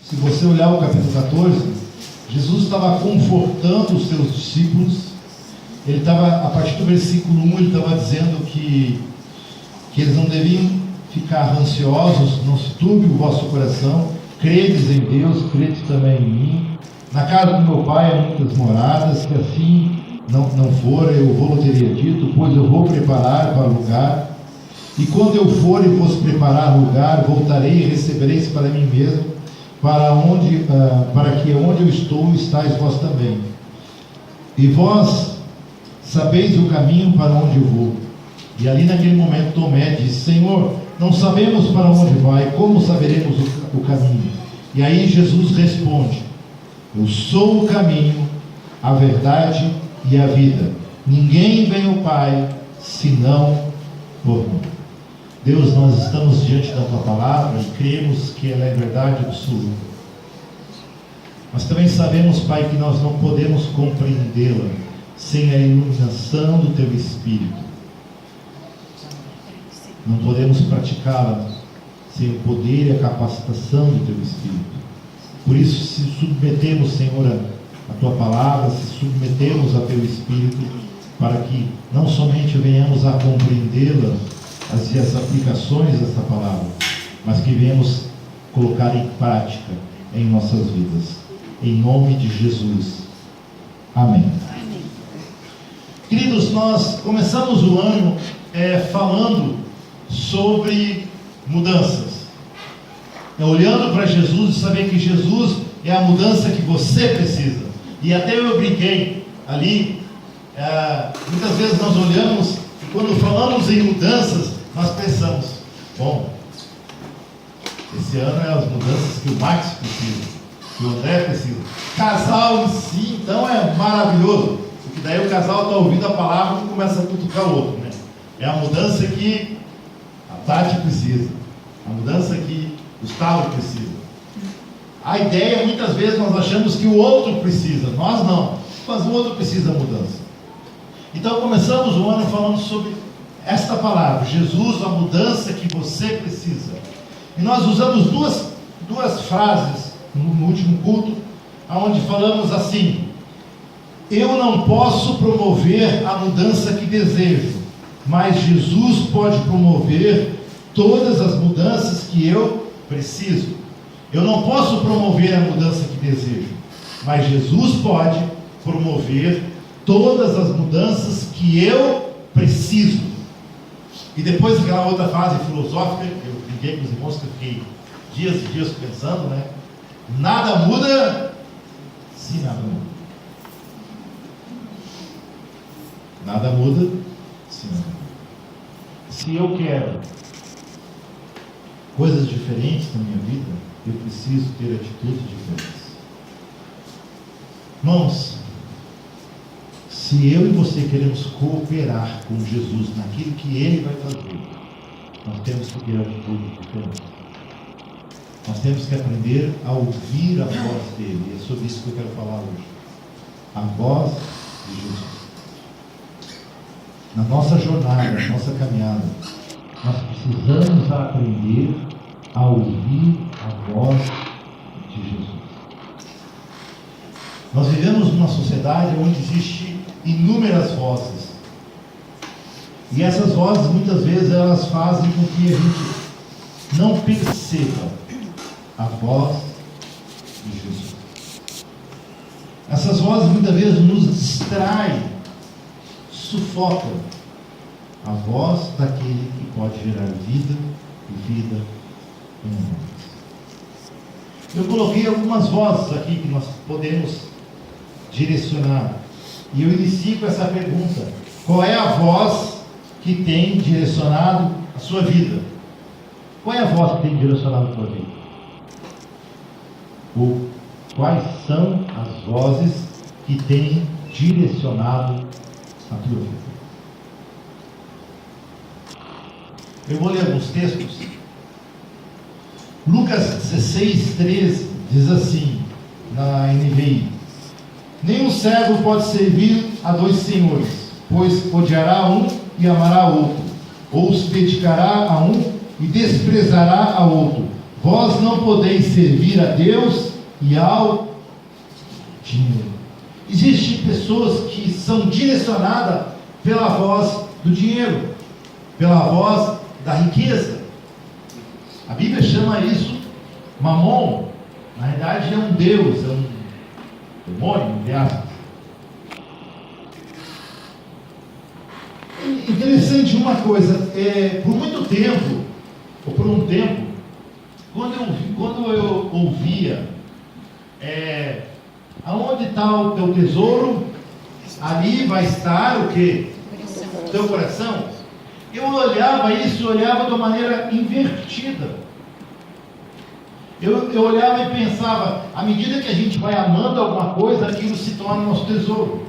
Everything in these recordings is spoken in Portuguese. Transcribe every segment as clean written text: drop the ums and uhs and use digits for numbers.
Se você olhar o capítulo 14, Jesus estava confortando os seus discípulos. Ele estava, a partir do versículo 1, ele estava dizendo que eles não deviam ficar ansiosos, não se turbe o vosso coração, credes em Deus, crede também em mim. Na casa do meu pai há muitas moradas, que assim não for, eu vou teria dito, pois eu vou preparar para lugar. E quando eu for e vos preparar lugar, voltarei e recebereis para mim mesmo, para que onde eu estou, estáis vós também. E vós sabeis o caminho para onde eu vou. E ali naquele momento Tomé disse: Senhor, não sabemos para onde vai, como saberemos o caminho? E aí Jesus responde: eu sou o caminho, a verdade e a vida. Ninguém vem ao Pai senão por mim. Deus, nós estamos diante da Tua palavra e cremos que ela é verdade absoluta. Mas também sabemos, Pai, que nós não podemos compreendê-la sem a iluminação do Teu Espírito. Não podemos praticá-la sem o poder e a capacitação do Teu Espírito. Por isso, se submetemos, Senhor, a Tua palavra, se submetemos a Teu Espírito, para que não somente venhamos a compreendê-la, as aplicações dessa palavra, mas que venhamos colocar em prática em nossas vidas. Em nome de Jesus. Amém. Amém. Queridos, nós começamos o ano falando sobre mudanças. Olhando para Jesus e saber que Jesus é a mudança que você precisa. E até eu brinquei ali, muitas vezes nós olhamos e quando falamos em mudanças, nós pensamos, bom, esse ano é as mudanças que o Max precisa, que o André precisa. Casal em si, então, é maravilhoso, porque daí o casal está ouvindo a palavra e começa a cutucar o outro, né? É a mudança que a Tati precisa, a mudança que o Gustavo precisa. A ideia, muitas vezes, nós achamos que o outro precisa, nós não, mas o outro precisa da mudança. Então, começamos o ano falando sobre esta palavra, Jesus, a mudança que você precisa. E nós usamos duas frases no último culto, onde falamos assim: eu não posso promover a mudança que desejo, mas Jesus pode promover todas as mudanças que eu preciso. Eu não posso promover a mudança que desejo, mas Jesus pode promover todas as mudanças que eu preciso. E depois aquela outra frase filosófica, eu brinquei com os irmãos que eu fiquei dias e dias pensando, né? Nada muda se nada muda. Nada muda se nada muda. Se eu quero coisas diferentes na minha vida, eu preciso ter atitudes diferentes. Irmãos, se eu e você queremos cooperar com Jesus naquilo que Ele vai fazer, nós temos que ter atitudes diferentes. Nós temos que aprender a ouvir a voz dEle. E é sobre isso que eu quero falar hoje. A voz de Jesus. Na nossa jornada, na nossa caminhada, nós precisamos aprender a ouvir a voz de Jesus. Nós vivemos numa sociedade onde existe inúmeras vozes. E essas vozes, muitas vezes, elas fazem com que a gente não perceba a voz de Jesus. Essas vozes, muitas vezes, nos distraem, sufocam a voz daquele que pode gerar vida e vida em nós. Eu coloquei algumas vozes aqui que nós podemos direcionar. E eu inicio com essa pergunta: qual é a voz que tem direcionado a sua vida? Qual é a voz que tem direcionado a sua vida? Ou quais são as vozes que têm direcionado a tua vida? Eu vou ler alguns textos. Lucas 16:13 diz assim, na NVI: nenhum servo pode servir a dois senhores, pois odiará um e amará outro, ou se dedicará a um e desprezará a outro. Vós não podeis servir a Deus e ao dinheiro. Existem pessoas que são direcionadas pela voz do dinheiro, pela voz da riqueza. A Bíblia chama isso Mamon. Na verdade é um deus, é um demônio, entre aspas. Interessante uma coisa, por muito tempo, ou por um tempo, quando eu ouvia, aonde está o teu tesouro, ali vai estar o quê? O teu coração. Eu olhava isso, eu olhava de uma maneira invertida. Eu olhava e pensava, à medida que a gente vai amando alguma coisa, aquilo se torna nosso tesouro.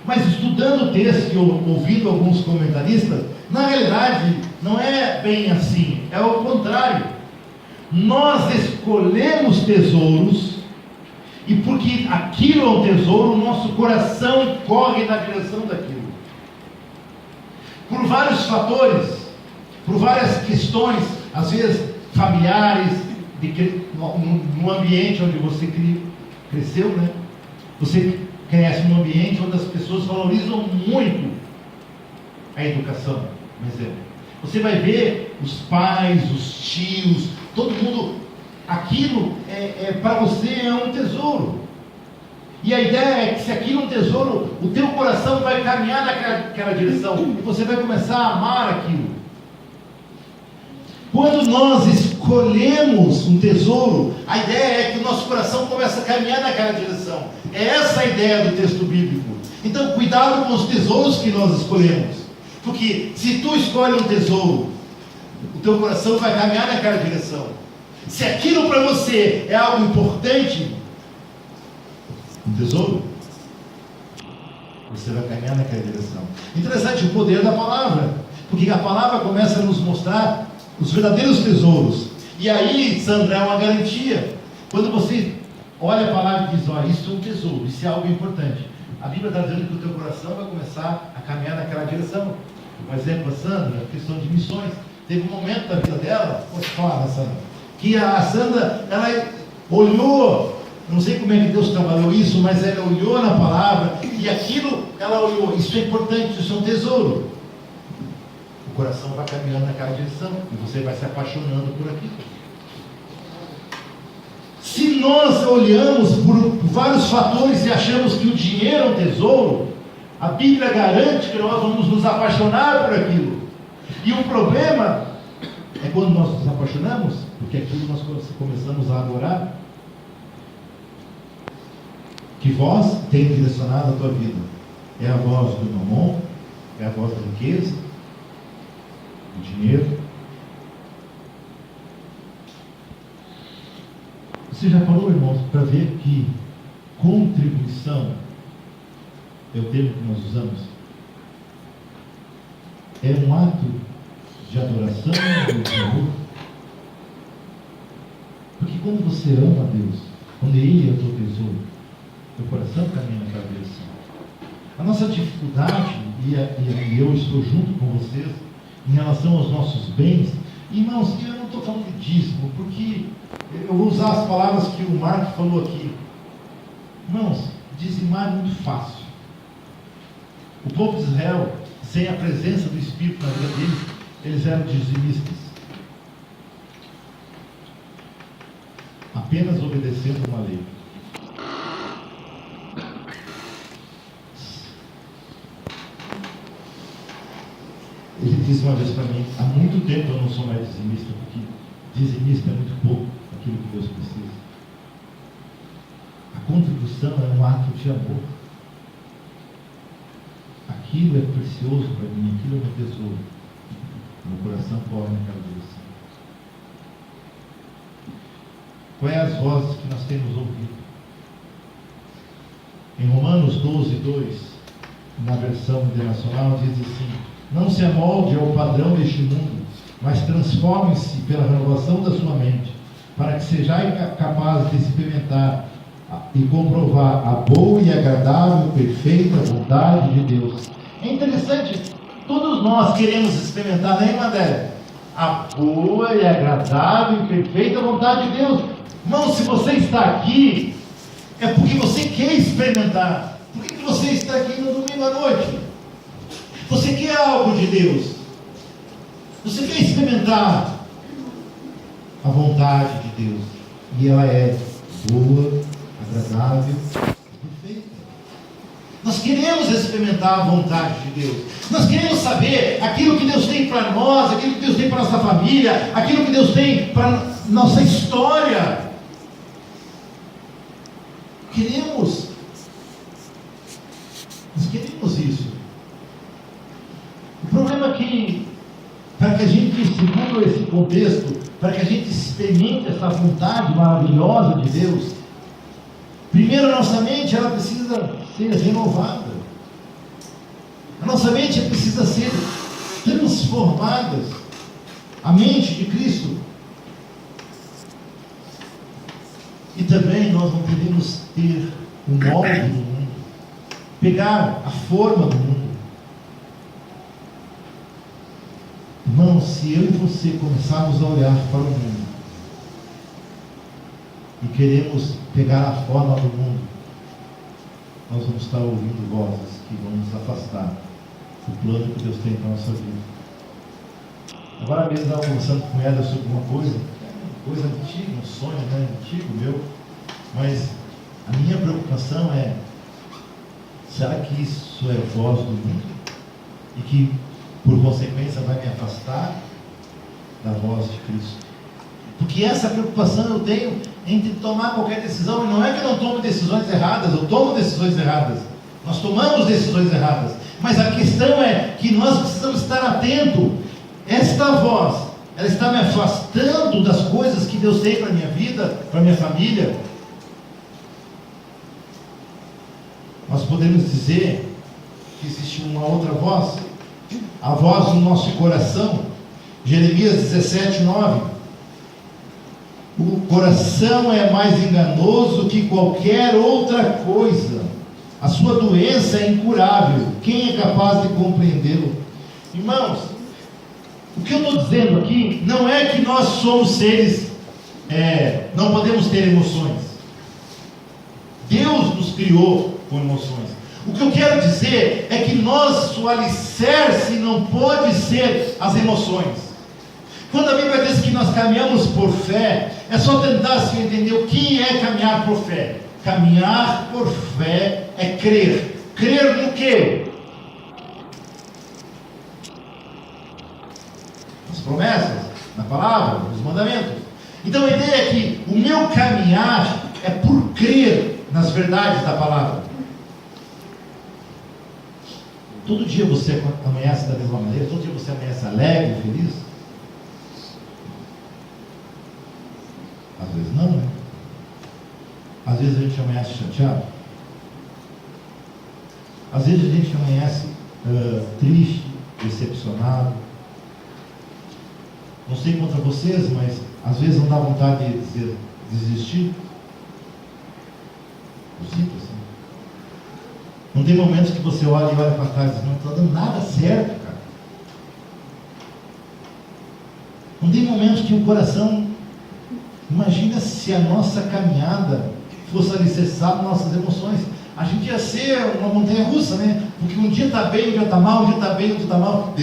Mas estudando o texto e ouvindo alguns comentaristas, na realidade não é bem assim, é o contrário. Nós escolhemos tesouros, e porque aquilo é um tesouro, o nosso coração corre na direção daquilo. Por vários fatores, por várias questões, às vezes familiares, no ambiente onde você cresceu, né? Você cresce num ambiente onde as pessoas valorizam muito a educação. Por exemplo, você vai ver os pais, os tios, todo mundo, aquilo para você é um tesouro. E a ideia é que se aquilo é um tesouro, o teu coração vai caminhar naquela direção e você vai começar a amar aquilo. Quando nós escolhemos um tesouro, a ideia é que o nosso coração começa a caminhar naquela direção. É essa a ideia do texto bíblico. Então, cuidado com os tesouros que nós escolhemos. Porque se tu escolhe um tesouro, o teu coração vai caminhar naquela direção. Se aquilo para você é algo importante, um tesouro, você vai caminhar naquela direção. Interessante o poder da palavra. Porque a palavra começa a nos mostrar os verdadeiros tesouros. E aí, Sandra, é uma garantia. Quando você olha a palavra e diz, olha, isso é um tesouro, isso é algo importante. A Bíblia está dizendo que o teu coração vai começar a caminhar naquela direção. Um exemplo, a Sandra, a questão de missões. Teve um momento da vida dela, pode falar, Sandra, que a Sandra, ela olhou, não sei como é que Deus trabalhou isso, mas ela olhou na palavra, e aquilo, ela olhou, isso é importante, isso é um tesouro. O coração vai caminhando naquela direção e você vai se apaixonando por aquilo. Se nós olhamos por vários fatores e achamos que o dinheiro é um tesouro, a Bíblia garante que nós vamos nos apaixonar por aquilo. E o problema é quando nós nos apaixonamos, porque aquilo nós começamos a adorar. Que voz tem direcionado a tua vida? É a voz do mamon? É a voz da riqueza? O dinheiro? Você já falou, irmãos, para ver que contribuição é o termo que nós usamos? É um ato de adoração ou de amor? Porque quando você ama a Deus, quando Ele é o teu tesouro, teu coração caminha naquela direção. A nossa dificuldade, e eu estou junto com vocês, em relação aos nossos bens, irmãos, eu não estou falando de dízimo, porque eu vou usar as palavras que o Mark falou aqui. Irmãos, dizimar é muito fácil. O povo de Israel, sem a presença do Espírito na vida deles, eles eram dizimistas. Apenas obedecendo uma lei. Ele disse uma vez para mim, há muito tempo eu não sou mais dizimista, porque dizimista é muito pouco aquilo que Deus precisa. A contribuição é um ato de amor. Aquilo é precioso para mim, aquilo é meu tesouro. Meu coração corre naquela direção. Quais é as vozes que nós temos ouvido? Em Romanos 12:2, na versão internacional, diz assim: não se amolde ao padrão deste mundo, mas transforme-se pela renovação da sua mente, para que sejais capazes de experimentar e comprovar a boa e agradável, perfeita vontade de Deus. É interessante, todos nós queremos experimentar, né, Mandé? a boa e agradável e perfeita vontade de Deus. Irmão, se você está aqui, é porque você quer experimentar. Por que você está aqui no domingo à noite? Você quer algo de Deus. Você quer experimentar a vontade de Deus. E ela é boa, agradável e perfeita. Nós queremos experimentar a vontade de Deus. Nós queremos saber aquilo que Deus tem para nós, aquilo que Deus tem para nossa família, aquilo que Deus tem para nossa história. Queremos. Nós queremos isso. O problema é que, para que a gente, segundo esse contexto, para que a gente experimente essa vontade maravilhosa de Deus, primeiro a nossa mente ela precisa ser renovada. A nossa mente precisa ser transformada. A mente de Cristo. E também nós não podemos ter o molde do mundo, pegar a forma do mundo. Irmão, se eu e você começarmos a olhar para o mundo e queremos pegar a forma do mundo, nós vamos estar ouvindo vozes que vão nos afastar do plano que Deus tem para a nossa vida. Agora mesmo eu estava conversando com ela sobre uma coisa antiga, um sonho, antigo meu, mas a minha preocupação é: será que isso é voz do mundo? E que, por consequência, vai me afastar da voz de Cristo? Porque essa preocupação eu tenho entre tomar qualquer decisão, e não é que eu não tomo decisões erradas, eu tomo decisões erradas, nós tomamos decisões erradas, mas a questão é que nós precisamos estar atentos. Esta voz, ela está me afastando das coisas que Deus tem para a minha vida, para a minha família. Nós podemos dizer que existe uma outra voz, a voz do nosso coração. Jeremias 17:9. O coração é mais enganoso que qualquer outra coisa, a sua doença é incurável, quem é capaz de compreendê-lo? Irmãos, o que eu estou dizendo aqui não é que nós somos seres, não podemos ter emoções. Deus nos criou com emoções. O que eu quero dizer é que o alicerce não pode ser as emoções. Quando a Bíblia diz que nós caminhamos por fé, é só tentar se entender o que é caminhar por fé. Caminhar por fé é crer. Crer no quê? Nas promessas, na palavra, nos mandamentos. Então a ideia é que o meu caminhar é por crer nas verdades da palavra. Todo dia você amanhece da mesma maneira? Todo dia você amanhece alegre, feliz? Às vezes não, né? Às vezes a gente amanhece chateado. Às vezes a gente amanhece triste, decepcionado. Não sei contra vocês, mas às vezes não dá vontade de desistir. Eu sinto assim. Não tem momentos que você olha para trás e diz: não está dando nada certo, cara. Não tem momentos que o coração... Imagina se a nossa caminhada fosse alicerçada nas nossas emoções. A gente ia ser uma montanha russa, né? Porque um dia está bem, um dia está mal, um dia está bem, um dia está mal.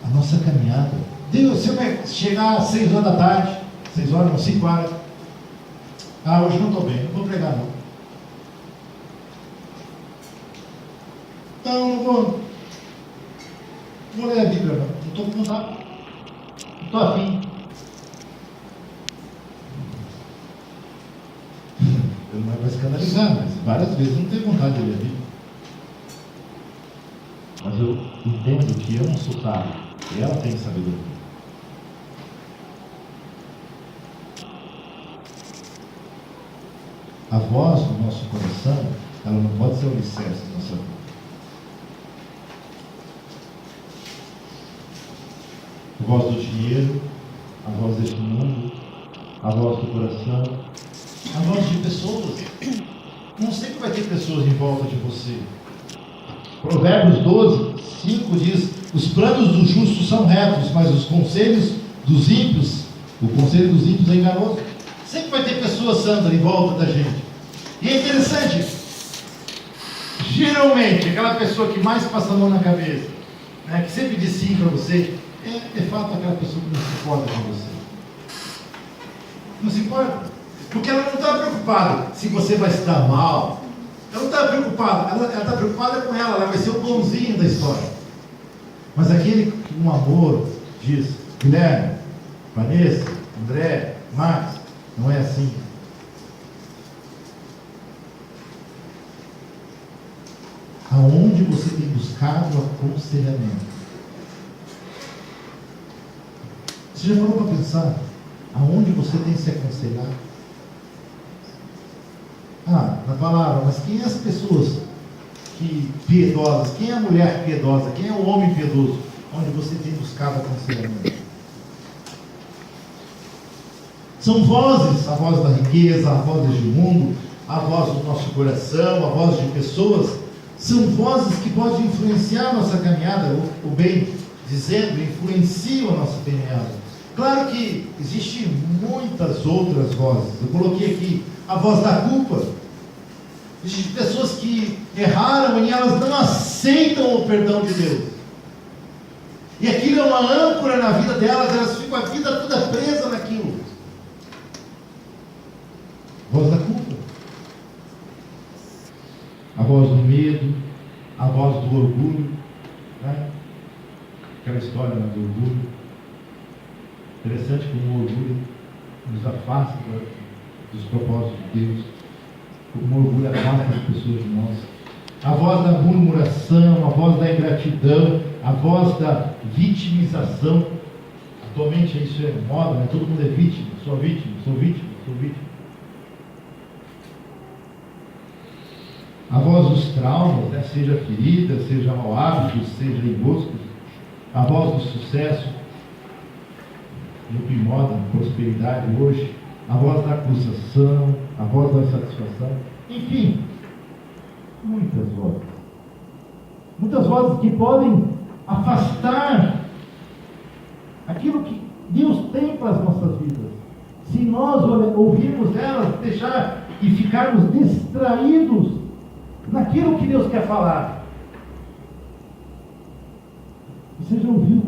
A nossa caminhada. Deus, se eu chegar às 6 horas da tarde, 6 horas, não, 5 horas. Hoje não estou bem, não vou pregar não. Não vou ler a Bíblia não. Não estou com vontade. Não estou afim. Eu não é para escandalizar, mas várias vezes eu não tenho vontade de ler a Bíblia. Mas eu entendo que eu não sou sábio, e ela tem sabedoria. A voz do nosso coração, ela não pode ser o alicerce da nossa vida. A voz do dinheiro, a voz deste mundo, a voz do coração, a voz de pessoas. Não sempre vai ter pessoas em volta de você. Provérbios 12, 5 diz: os planos dos justos são retos, mas os conselhos dos ímpios, o conselho dos ímpios é enganoso. Sempre vai ter pessoas santas em volta da gente. E é interessante, geralmente, aquela pessoa que mais passa a mão na cabeça, né, que sempre diz sim para você, é de fato aquela pessoa que não se importa com você. Não se importa. Porque ela não está preocupada se você vai se dar mal. Ela não está preocupada. Ela está preocupada com ela. Ela vai ser o bonzinho da história. Mas aquele que com amor diz: Guilherme, Vanessa, André, Max, não é assim. Aonde você tem buscado aconselhamento? Você já parou para pensar? Aonde você tem se aconselhado? Na palavra, mas quem é as pessoas piedosas? Quem é a mulher piedosa? Quem é o homem piedoso? Onde você tem buscado aconselhamento? São vozes, a voz da riqueza, a voz deste mundo, a voz do nosso coração, a voz de pessoas. São vozes que podem influenciar a nossa caminhada, ou bem dizendo, influenciam a nossa caminhada. Claro que existem muitas outras vozes. Eu coloquei aqui a voz da culpa. Existem pessoas que erraram e elas não aceitam o perdão de Deus. E aquilo é uma âncora na vida delas, elas ficam a vida toda presa naquilo. Voz da culpa. A voz do medo, a voz do orgulho, né? Aquela história do orgulho. Interessante como o orgulho nos afasta dos propósitos de Deus, como o orgulho afasta as pessoas de nós. A voz da murmuração, a voz da ingratidão, a voz da vitimização. Atualmente isso é moda, né? Todo mundo é vítima, sou vítima, sou vítima, sou vítima. A voz dos traumas, né? Seja ferida, seja mau hábito, seja emboscos. A voz do sucesso, no que moda, prosperidade hoje. A voz da acusação, a voz da insatisfação. Enfim, muitas vozes. Muitas vozes que podem afastar aquilo que Deus tem para as nossas vidas. Se nós ouvirmos elas, deixar e ficarmos distraídos naquilo que Deus quer falar. Você já ouviu?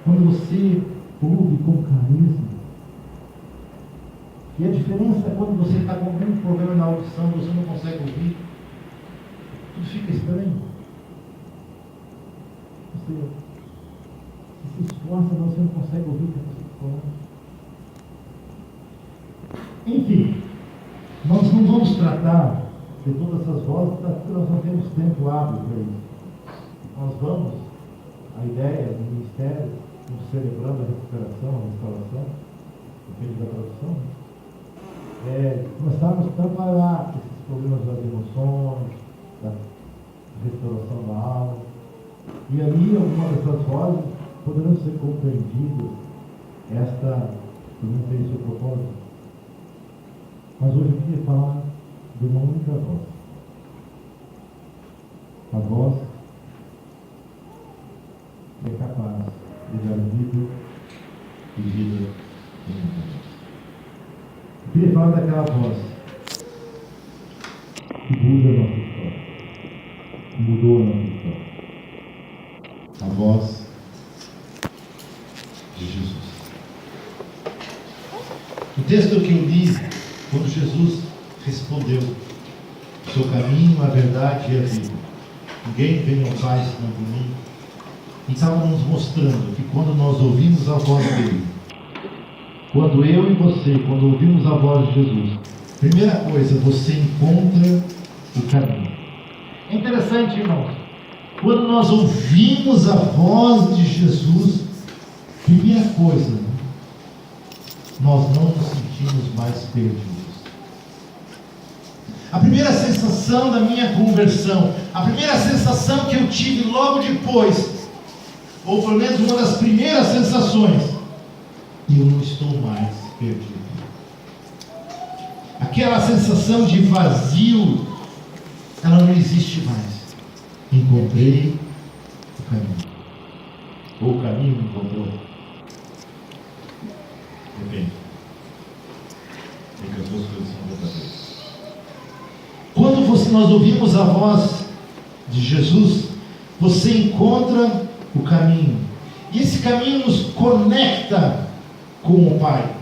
Quando você ouve com carisma. E a diferença é quando você está com algum problema na audição, você não consegue ouvir. Tudo fica estranho. Você se esforça, mas você não consegue ouvir o que você está falando. Enfim, nós não vamos tratar de todas essas vozes, porque nós não temos tempo hábil para isso. Nós vamos, a ideia do ministério, celebrando a recuperação, a restauração, depende da tradução, começarmos a trabalhar esses problemas das emoções, da restauração da alma, e ali algumas dessas vozes poderão ser compreendidas. Esta não tem seu propósito. Mas hoje eu queria falar de uma única voz. A voz que é capaz de dar vida e vida em Deus. Eu queria falar daquela voz que muda a nossa história, que mudou a nossa história. A voz de Jesus. O texto que eu li, quando Jesus respondeu: sou o caminho, a verdade e a vida. Ninguém vem ao Pai senão por mim. E estava nos mostrando que quando nós ouvimos a voz dele, quando eu e você, quando ouvimos a voz de Jesus, primeira coisa, você encontra o caminho. É interessante, irmãos, quando nós ouvimos a voz de Jesus, primeira coisa, nós não nos sentimos mais perdidos. A primeira sensação da minha conversão, a primeira sensação que eu tive logo depois, ou pelo menos uma das primeiras sensações, eu não estou mais perdido. Aquela sensação de vazio, ela não existe mais. encontrei o caminho. Ou o caminho me encontrou. Depende. Porque as duas coisas são verdadeiras. Quando nós ouvimos a voz de Jesus, você encontra o caminho. E esse caminho nos conecta com o Pai.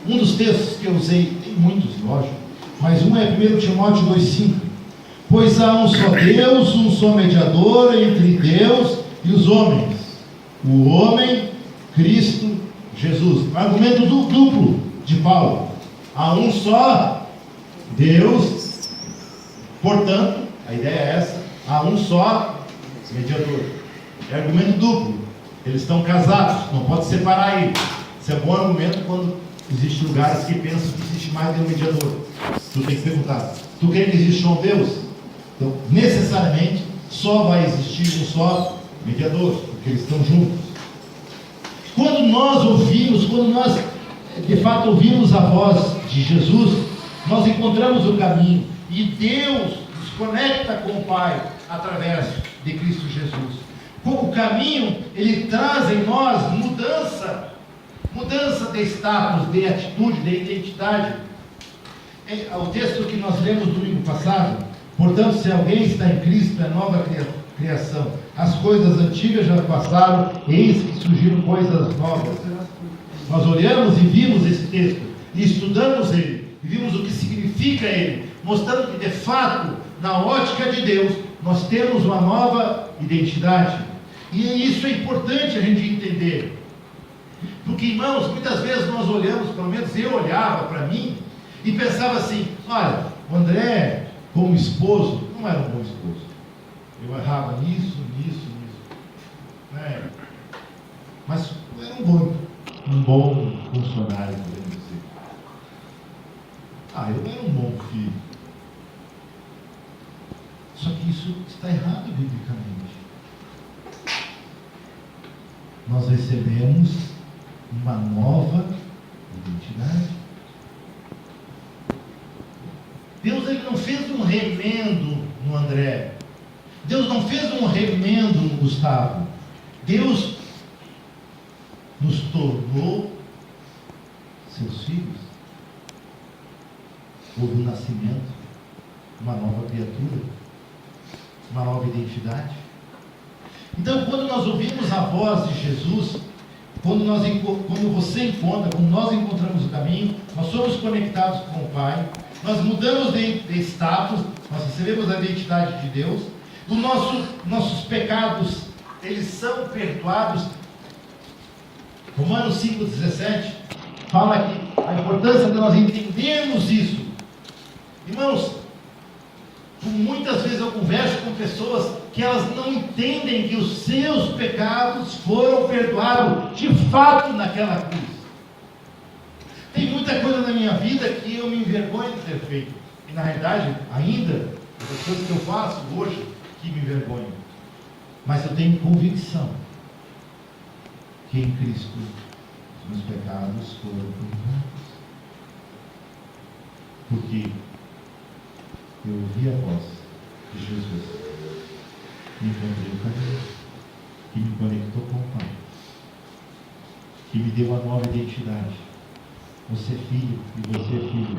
Um dos textos que eu usei, tem muitos, lógico, mas um é 1 Timóteo 2,5. Pois há um só Deus, um só mediador entre Deus e os homens. O homem, Cristo Jesus. Argumento duplo de Paulo. Há um só Deus, portanto, a ideia é essa, há um só mediador. É argumento duplo. Eles estão casados, não pode separar aí. Isso é bom argumento quando existem lugares que pensam que existe mais de um mediador. Tu tem que perguntar, tu crê que existe um Deus? Então, necessariamente, só vai existir um só mediador, porque eles estão juntos. Quando nós de fato ouvimos a voz de Jesus, nós encontramos o caminho, e Deus nos conecta com o Pai através de Cristo Jesus. O caminho, ele traz em nós mudança de status, de atitude, de identidade. O texto que nós lemos domingo passado: portanto, se alguém está em Cristo, é nova criação. As coisas antigas já passaram, eis que surgiram coisas novas. Nós olhamos e vimos esse texto, e estudamos ele, e vimos o que significa ele, mostrando que de fato, na ótica de Deus, nós temos uma nova identidade. E isso é importante a gente entender. Porque, irmãos, muitas vezes nós olhamos, pelo menos eu olhava para mim, e pensava assim: olha, o André, como esposo, não era um bom esposo. Eu errava nisso. Né? Mas eu era um bom funcionário, podemos dizer. Eu era um bom filho. Só que isso está errado biblicamente. Nós recebemos uma nova identidade. Deus, ele não fez um remendo no André. Deus não fez um remendo no Gustavo. Deus nos tornou seus filhos. Houve um nascimento, uma nova criatura, uma nova identidade. Então, quando nós ouvimos a voz de Jesus, quando nós encontramos o caminho, nós somos conectados com o Pai, nós mudamos de status, nós recebemos a identidade de Deus, nossos pecados, eles são perdoados. Romanos 5,17 fala que a importância de nós entendermos isso. Irmãos, muitas vezes eu converso com pessoas que elas não entendem que os seus pecados foram perdoados de fato naquela cruz. Tem muita coisa na minha vida que eu me envergonho de ter feito, e na realidade ainda as coisas que eu faço hoje que me envergonho, mas eu tenho convicção que em Cristo os meus pecados foram perdoados, porque eu ouvi a voz de Jesus, me encontrei o caminho, que me conectou com o Pai, que me deu uma nova identidade. Você é filho e você é filho.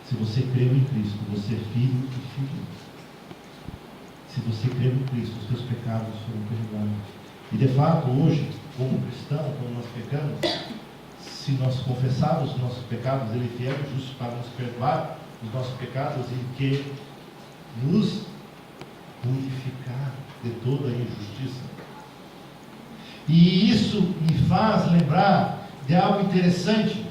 Se você creu em Cristo, você é filho e filho. Se você creu em Cristo, os seus pecados foram perdoados. E de fato, hoje, como cristão, quando nós pecamos, se nós confessarmos os nossos pecados, Ele é fiel e justo para nos perdoar os nossos pecados e que nos purificar de toda a injustiça. E isso me faz lembrar de algo interessante,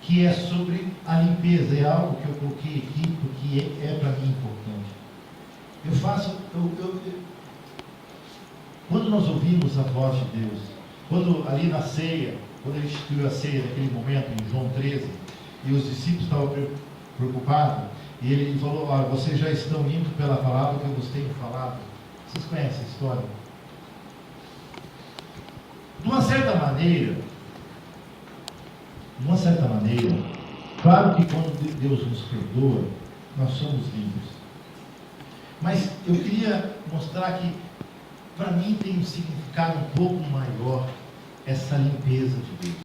que é sobre a limpeza. É algo que eu coloquei aqui porque é para mim importante. Quando nós ouvimos a voz de Deus, quando ali na ceia, quando Ele instituiu a ceia naquele momento, em João 13, e os discípulos estavam preocupados, e Ele falou: olha, vocês já estão limpos pela palavra que eu vos tenho falado. Vocês conhecem a história? De uma certa maneira, claro que quando Deus nos perdoa, nós somos limpos. Mas eu queria mostrar que, para mim, tem um significado um pouco maior essa limpeza de Deus.